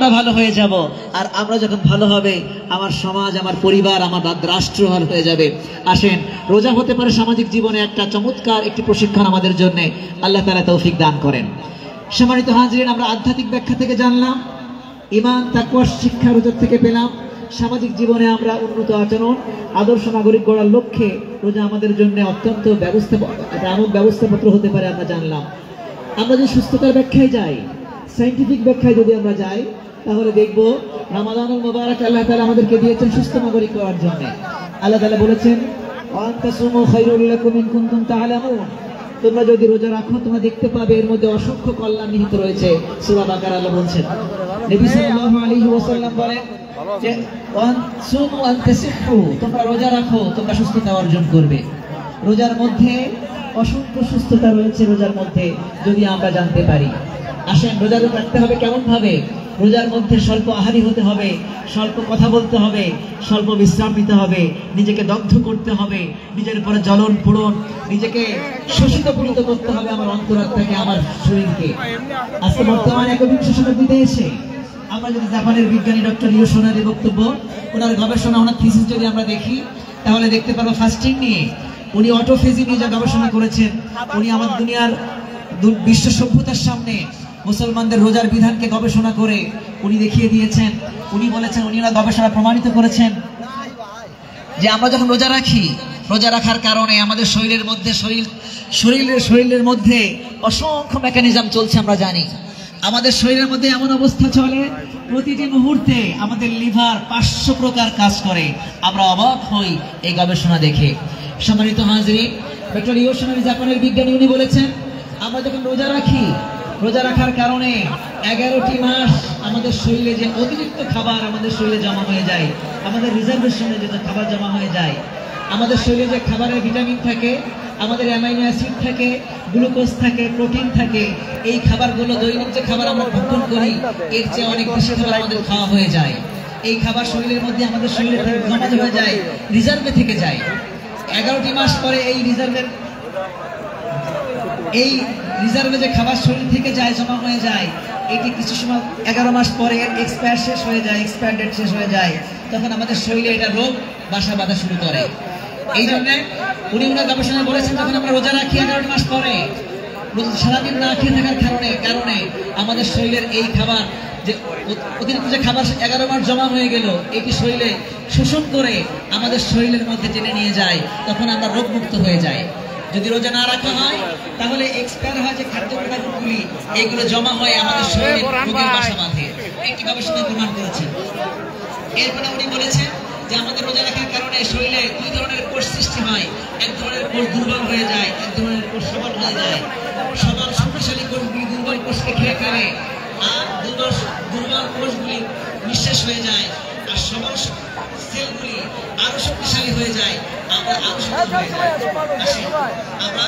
আমরা ভালো হয়ে যাব। আর আমরা যখন ভালো হবে, আমার সমাজ, আমার পরিবার, আমার রাষ্ট্র ভালো হয়ে যাবে। আসেন, রোজা হতে পারে সামাজিক জীবনে একটা চমৎকার একটি প্রশিক্ষণ আমাদের জন্য। আল্লাহ তাআলা তৌফিক দান করেন। সম্মানিত হাজিরিন, আমরা আধ্যাত্মিক ব্যাখ্যা থেকে জানলাম, ঈমান তাকওয়ার শিক্ষা রোজা থেকে পেলাম। সামাজিক জীবনে আমরা উন্নত আচরণ, আদর্শ নাগরিক গড়ার লক্ষ্যে রোজা আমাদের জন্য অত্যন্ত আমল ব্যবস্থাপত্র হতে পারে আমরা জানলাম। আমরা যে সুস্থতার ব্যাখ্যায় যাই, সায়েন্টিফিক ব্যাখ্যায় যদি আমরা যাই, তাহলে দেখব রমাদানুল মুবারক আল্লাহ তাআলা আমাদেরকে দিয়েছেন সুস্থ নাগরিক করার জন্য। আল্লাহ তাআলা বলেছেন, ওয়া আনতাসুমু খায়রুল লাকুম ইন কুনতুম তা'লামুন। তোমরা যদি রোজা রাখো, তোমরা দেখতে পাবে এর মধ্যে অসংখ্য কল্যাণ নিহিত রয়েছে। সূরা বাকারা আল্লাহ বলছেন, নবী সাল্লাল্লাহু আলাইহি ওয়াসাল্লাম বলেন যে ওয়ানসুমু আনতাসিহু, তোমরা রোজা রাখো, তোমরা সুস্থতা অর্জন করবে। রোজার মধ্যে অসংখ্য সুস্থতা রয়েছে, রোজার মধ্যে যদি আমরা জানতে পারি। আসেন, রোজা রাখতে হবে কেমন ভাবে? রোজার মধ্যে স্বল্প আহারী হতে হবে, স্বল্প কথা বলতে হবে, স্বল্প বিশ্রাম নিতে হবে, নিজেকে দগ্ধ করতে হবে, নিজের উপরে জ্বলন পূরণ, নিজেকে শোষিত পূরিত করতে হবে, আমার অন্তরাত্মাকে, আমার শরীরকে। আজকে বর্তমানে 21 শতাব্দীতে এসে আমরা যদি জাপানের বিজ্ঞানী ডক্টর লিও সোনারের বক্তব্য, ওনার গবেষণা, ওনার থিসিস যদি আমরা দেখি, তাহলে দেখতে পারবো ফাস্টিং নিয়ে উনি অটোফেজি নিয়ে যা গবেষণা করেছেন, উনি আমার দুনিয়ার বিশ্ব সভ্যতার সামনে মুসলমানদের রোজার বিধানকে গবেষণা করে উনি দেখিয়ে দিয়েছেন। উনি বলেছেন, উনি ওনার গবেষণা প্রমাণিত করেছেন যে আমরা যখন রোজা রাখি, রোজা রাখার কারণে আমাদের শরীরের মধ্যে অসংখ্য মেকানিজম চলছে। আমরা জানি আমাদের শরীরের মধ্যে এমন অবস্থা চলে, প্রতিটি মুহূর্তে আমাদের লিভার 500 প্রকার কাজ করে। আমরা অবাক হই এই গবেষণা দেখে। সম্মানিত হাজিরিন, ডক্টর লিও সোনারি জাপানের বিজ্ঞানী, উনি বলেছেন, আমরা যখন রোজা রাখি, রোজা রাখার কারণে 11টি মাস আমাদের শরীরে যে অতিরিক্ত খাবার আমাদের শরীরে জমা হয়ে যায়, আমাদের রিজার্ভেশনে যে খাবার জমা হয়ে যায়, আমাদের শরীরে যে খাবারের ভিটামিন থাকে, আমাদের অ্যামাইনো অ্যাসিড থাকে, গ্লুকোজ থাকে, প্রোটিন থাকে, এই খাবারগুলো দৈনিক যে খাবার আমরা ভক্ষণ করি, এর চেয়ে অনেক বেশি খাবার আমাদের খাওয়া হয়ে যায়। এই খাবার শরীরের মধ্যে আমাদের শরীরে জমা হয়ে যায়, রিজার্ভে থেকে যায়। 11টি মাস পরে এই রিজার্ভে যে খাবার শরীর থেকে যায়, জমা হয়ে যায়, এটি কিছু সময় 11 মাস পরে এক্সপায়ার শেষ হয়ে যায়, এক্সপায়ার ডেট শেষ হয়ে যায়, তখন আমাদের শরীরে এটা রোগ বাসা বাঁধা শুরু করে। এই জন্য উনি ওনার গবেষণায় বলেছেন, যখন আমরা রোজা রাখি 11 মাস পরে, সারাদিন না খেয়ে থাকার কারণে আমাদের শরীরের এই খাবার যে অতিরিক্ত যে খাবার 11 মাস জমা হয়ে গেল, এটি শরীরে শোষণ করে আমাদের শরীরের মধ্যে টেনে নিয়ে যায়, তখন আমরা রোগমুক্ত হয়ে যাই। যদি রোজা না রাখা হয়, তাহলে এক্সপায়ার হয় যে খাদ্য পদার্থগুলি, এগুলো জমা হয়ে আমাদের শরীরে রোগের বাসা বাঁধে। একটি গবেষণায় প্রমাণ করেছেন। এরপরে উনি বলেছেন যে আমাদের রোজা রাখার কারণে শরীরে 2 ধরনের কোষ সৃষ্টি হয়। এক ধরনের কোষ দুর্বল হয়ে যায়, এক ধরনের কোষ সবল হয়ে যায়। সবল শক্তিশালী কোষগুলি দুর্বল কোষকে খেয়ে ফেলে, আর দুর্বল কোষগুলি নিঃশেষ হয়ে যায়, আর সবল সেলগুলি আরো শক্তিশালী হয়ে যায়, আমরা আরো শক্তি হয়ে যাই। আমরা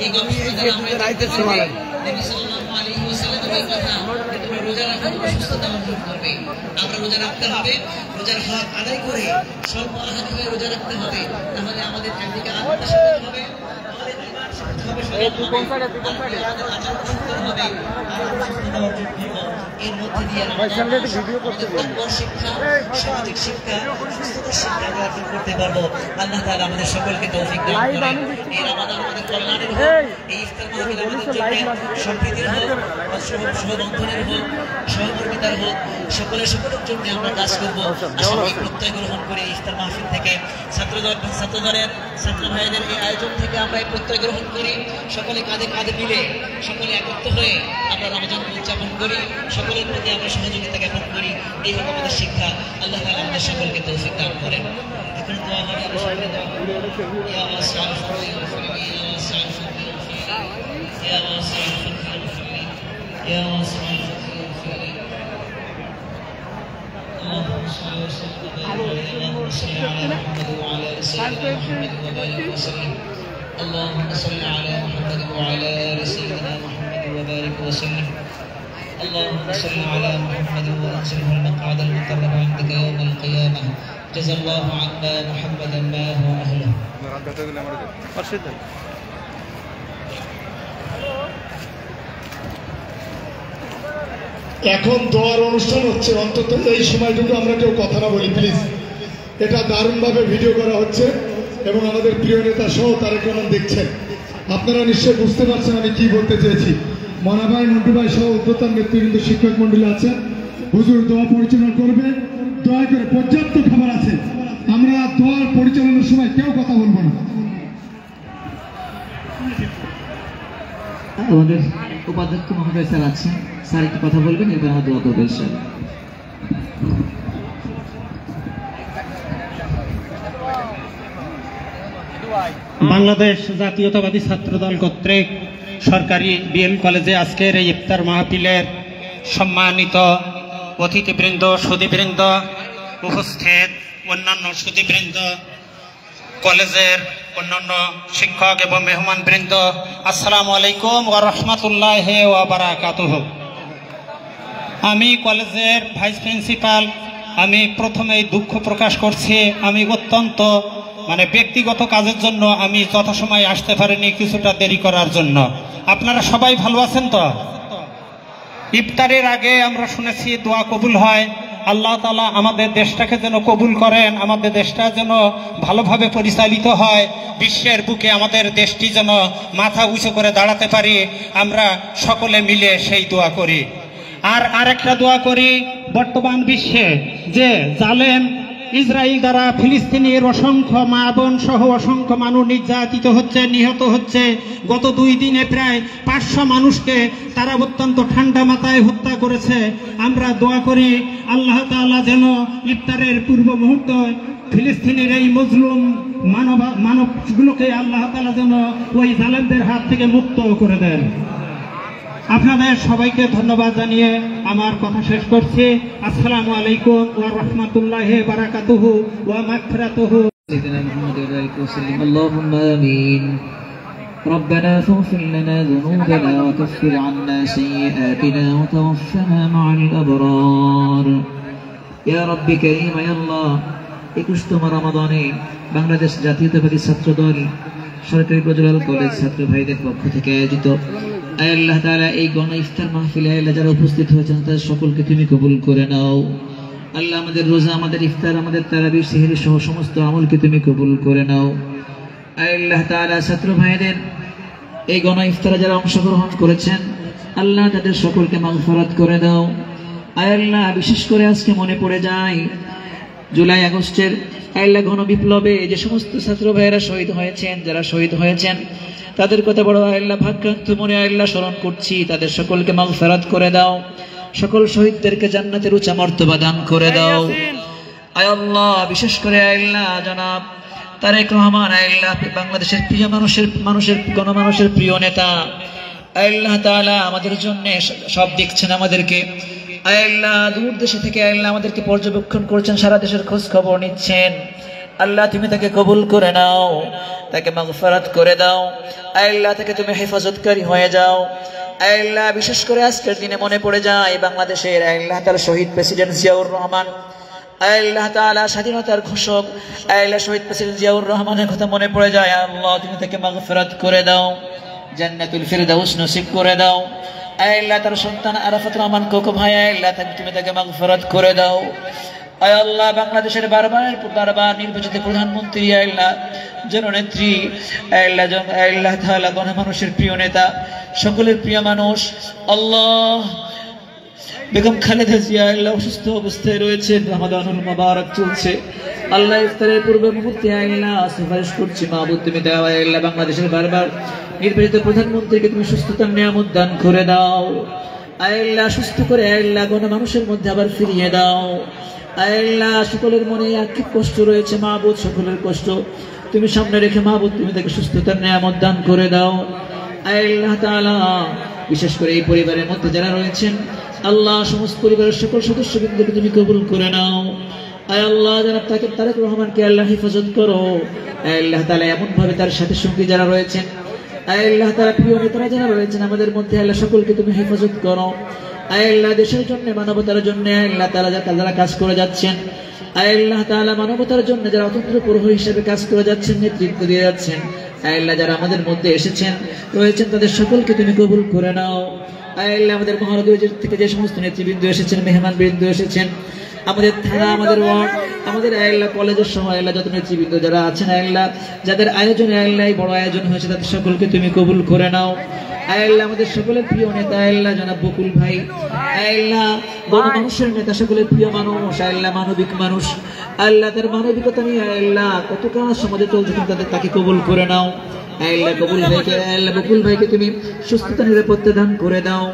এই গবেষণা দ্বারা আমরা দেখতে পাই, নবী সাল্লাল্লাহু আলাইহি ওয়াসাল্লামের এই কথা যে তোমরা রোজা রাখো, তোমরা সুস্থতা অর্জন করবে। আমরা রোজা রাখতে হবে, রোজার হক আদায় করে স্বল্প আহার হয়ে রোজা রাখতে হবে। তাহলে আমাদের একদিকে আত্মা শান্তি হবে, আমাদের ঈমান শান্তি হবে, আমাদের আচরণ সুন্দর হবে, আমরা সুস্থতা অর্জন করব। এর মধ্যে দিয়ে আমরা শিক্ষা, সামাজিক শিক্ষা, সুস্থতার শিক্ষা আমরা অর্জন করতে পারবো। আল্লাহ তাআলা আমাদের সকলকে তৌফিক দান করেন। এই রমাদান আমাদের কল্যাণের হোক, এই ইফতার মাহফিল আমাদের জন্য সম্প্রীতির হোক, সহবন্ধনের হোক, সহমর্মিতার হোক, সকলের জন্য আমরা কাজ করবো। আসলে এই প্রত্যয় গ্রহণ করে ইফতার মাহফিল থেকে, ছাত্রদলের ছাত্র ভাইদের এই আয়োজন থেকে আমরা এই প্রত্যয় গ্রহণ করি। সকলে কাঁধে কাঁধে মিলে, সকলে একত্র হয়ে আমরা রমজান উদযাপন করি, সকলের প্রতি আমরা সহযোগিতা জ্ঞাপন করি। এই হলো আমাদের শিক্ষা। আল্লাহ তাআলা আমাদের সকলকে তৌফিক দান করেন। এখন দোয়া হবে, আমরা সকলে দোয়া করি। ইয়া ওয়াসিউল ফাদলি ওয়াফিলি, ইয়া ওয়াসিউল ফাদলি ওয়াফিলি, ইয়া ওয়াসিউল ফাদলি ওয়াফিলি, ইয়া ওয়াসিউল ফাদলি ওয়াফিলি। اللهم صل وسلم وبارك على محمد وعلى ال سيدنا محمد وبارك وسلم. اللهم صل على محمد وعلى ال سيدنا محمد وبارك وسلم. اللهم صل على محمد وانزله المقعد المقرب عندك يوم القيامة. جزا الله عنا محمدا ما هو أهله. এখন দোয়ার অনুষ্ঠান হচ্ছে, অন্তত এই সময়টুকু আমরা কেউ কথা না বলি প্লিজ। এটা দারুণভাবে ভিডিও করা হচ্ছে এবং আমাদের প্রিয় নেতা সহ তারেক রহমান দেখছেন। আপনারা নিশ্চয়ই বুঝতে পারছেন আমি কি বলতে চেয়েছি। মনা ভাই, মন্টু ভাই সহ উদ্যোক্তার নেতৃবৃন্দ, শিক্ষক মন্ডলী আছে, হুজুর দোয়া পরিচালনা করবে। দয়া করে, পর্যাপ্ত খাবার আছে, আমরা দোয়ার পরিচালনার সময় কেউ কথা বলবো না। আমাদের উপাধ্যক্ষ মহোদয় স্যার আছেন, স্যার একটু কথা বলবেন, এরপর আমরা দোয়া করবো ইনশাআল্লাহ। বাংলাদেশ জাতীয়তাবাদী ছাত্রদল কর্তৃক সরকারি বিএম কলেজে আজকের এই ইফতার মাহফিলের সম্মানিত অতিথিবৃন্দ, সুধীবৃন্দ, উপস্থিত অন্যান্য সুধীবৃন্দ, কলেজের অন্যান্য শিক্ষক এবং মেহমানবৃন্দ, আসসালামু আলাইকুম ওয়া রাহমাতুল্লাহি ওয়া বারাকাতুহু। আমি কলেজের ভাইস প্রিন্সিপাল, আমি প্রথমেই দুঃখ প্রকাশ করছি। আমি অত্যন্ত ব্যক্তিগত কাজের জন্য আমি যথাসময়ে আসতে পারিনি, কিছুটা দেরি করার জন্য। আপনারা সবাই ভালো আছেন তো? ইফতারের আগে আমরা শুনেছি দোয়া কবুল হয়। আল্লাহ তাআলা আমাদের দেশটাকে যেন কবুল করেন, আমাদের দেশটা যেন ভালোভাবে পরিচালিত হয়, বিশ্বের বুকে আমাদের দেশটি যেন মাথা উঁচু করে দাঁড়াতে পারি, আমরা সকলে মিলে সেই দোয়া করি। আর আরেকটা দোয়া করি, বর্তমান বিশ্বে যে জালেম ইসরায়েল দ্বারা ফিলিস্তিনের অসংখ্য মা বোন সহ অসংখ্য মানুষ নির্যাতিত হচ্ছে, নিহত হচ্ছে। গত 2 দিনে প্রায় 500 মানুষকে তারা অত্যন্ত ঠান্ডা মাথায় হত্যা করেছে। আমরা দোয়া করি আল্লাহ তাআলা যেন ইফতারের পূর্ব মুহূর্তে ফিলিস্তিনের এই মজলুম মানবগুলোকে আল্লাহ তাআলা যেন ওই জালেমদের হাত থেকে মুক্ত করে দেন। আপনাদের সবাইকে ধন্যবাদ জানিয়ে আমার কথা শেষ করছি। আসসালামু আলাইকুম ওয়া রাহমাতুল্লাহি ওয়া বারাকাতুহু ওয়া মাগফিরাতুহু। سيدنا محمد وعلى آله وسلم. اللهم آمين. ربنا فاغفر لنا ذنوبنا وكفر عنا سيئاتنا وتوفنا مع الأبرار. يا رب كريم يا الله. 21তম রমাদানে বাংলাদেশ জাতীয়তাবাদী ছাত্রদল সরকারি প্রজ্বলন কলেজ ছাত্র ভাইদের পক্ষ থেকে আয়োজিত আল্লাহ তাআলা এই গণ ইফতার মাহফিলে যারা উপস্থিত হয়েছেন তাদের সকলকে তুমি কবুল করে নাও। আল্লাহ আমাদের রোজা, আমাদের ইফতার, আমাদের তারাবির, সেহরি সহ সমস্ত আমলকে তুমি কবুল করে নাও। আল্লাহ তাআলা ছাত্র ভাইদের এই গণ ইফতারে যারা অংশগ্রহণ করেছেন আল্লাহ তাদের সকলকে মাগফিরাত করে দাও। আল্লাহ বিশেষ করে আজকে মনে পড়ে যায় জুলাই আগস্টের গণ বিপ্লবে যে সমস্ত ছাত্র ভাইয়েরা শহীদ হয়েছেন, যারা শহীদ হয়েছেন তাদের কথা বড় আল্লাহ ভাগ্যান্ত মনে আল্লাহ স্মরণ করছি। তাদের সকলকে মাগফিরাত করে দাও, সকল শহীদদেরকে জান্নাতের উচ্চ মর্তবা দান করে দাও। আয় আল্লাহ বিশেষ করে আল্লাহ জনাব তারেক রহমান আল্লাহ বাংলাদেশের প্রিয় গণমানুষের প্রিয় নেতা আল্লাহ তাআলা আমাদের জন্য সব দেখছেন, আমাদেরকে আল্লাহ দূর দেশে থেকে আল্লাহ আমাদেরকে পর্যবেক্ষণ করছেন, সারা দেশের খোঁজ খবর নিচ্ছেন। আল্লাহ তুমি তাকে কবুল করে নাও, তাকে মাগফিরাত করে দাও। আল্লাহ তাকে তুমি হেফাজতকারী হয়ে যাও। আল্লাহ বিশেষ করে আজকের দিনে মনে পড়ে যায় বাংলাদেশের আল্লাহ তাআলা শহীদ প্রেসিডেন্ট জিয়াউর রহমান আল্লাহ তাআলা স্বাধীনতার ঘোষক আল্লাহ শহীদ প্রেসিডেন্ট জিয়াউর রহমানের কথা মনে পড়ে যায়। আল্লাহ তুমি তাকে মাগফিরাত করে দাও, জান্নাতুল ফিরদাউস নসিব করে দাও। আল্লাহ তার সন্তান আরাফাত রহমান কোকো ভাই আল্লাহ তুমি তাকে মাগফিরাত করে দাও। আয় আল্লাহ বাংলাদেশের বারবার নির্বাচিত প্রধানমন্ত্রী আল্লাহ জননেত্রী আল্লাহ তাআলা গণমানুষের প্রিয় নেতা, সকলের প্রিয় মানুষ আল্লাহ বেগম খালেদা জিয়া আল্লাহ অসুস্থ অবস্থায় রয়েছেন, রমাদানুল মুবারক চলছে। আল্লাহ ইফতারের পূর্ব মুহূর্তে আল্লাহ সুপারিশ করছি মাহবুব তুমি দাও। আল্লাহ বাংলাদেশের বারবার নির্বাচিত প্রধানমন্ত্রীকে তুমি সুস্থতার নিয়ামত দান করে দাও। আল্লাহ সুস্থ করে আল্লাহ গণমানুষের মধ্যে আবার ফিরিয়ে দাও। আল্লাহ সকলের মনে একই কষ্ট রয়েছে মাহবুব, সকলের কষ্ট তুমি সামনে রেখে মাহবুব তুমি তাকে সুস্থতার নিয়ামত দান করে দাও। আল্লাহ তাআলা বিশেষ করে এই পরিবারের মধ্যে যারা রয়েছেন আল্লাহ সমস্ত পরিবারের সকল সদস্যবৃন্দকে তুমি কবুল করে নাও। আয় আল্লাহ জনাব তারেক রহমানকে আল্লাহ হেফাজত করো। আল্লাহ তাআলা এমন ভাবে তার সাথে সঙ্গী যারা রয়েছেন আল্লাহ তাআলা প্রিয় নেতারা যারা রয়েছেন আমাদের মধ্যে আল্লাহ সকলকে তুমি হেফাজত করো। আল্লাহ দেশের জন্য, মানবতার জন্য আল্লাহ তাআলা যারা কাজ করে যাচ্ছেন আল্লাহ তাআলা মানবতার জন্য যারা অতন্ত্র প্রহরী হিসেবে কাজ করে যাচ্ছেন, নেতৃত্ব দিয়ে যাচ্ছেন আল্লাহ যারা আমাদের মধ্যে এসেছেন রয়েছেন তাদের সকলকে তুমি কবুল করে নাও। আল্লাহ আমাদের মহানগর থেকে যে সমস্ত নেতৃবৃন্দ এসেছেন, মেহমান বৃন্দ এসেছেন, আমাদের থানা, আমাদের ওয়ার্ড, আমাদের আল্লাহ কলেজের সহ আল্লাহ যত নেতৃবৃন্দ যারা আছেন আল্লাহ, যাদের আয়োজনে আল্লাহ বড় আয়োজন হয়েছে, তাদের সকলকে তুমি কবুল করে নাও। আল্লাহ আমাদের সকলের প্রিয় নেতা আল্লাহ জনাব বকুল ভাই, আল্লাহ গণমানুষের নেতা, সকলের প্রিয় মানুষ আল্লাহ, মানবিক মানুষ আল্লাহ, তার মানবিকতা নিয়ে আল্লাহ কত কাজ সমাজে চলছে, তাকে কবুল করে নাও আল্লাহ। বকুল ভাইকে তুমি সুস্থতা নিরাপত্তা দান করে দাও।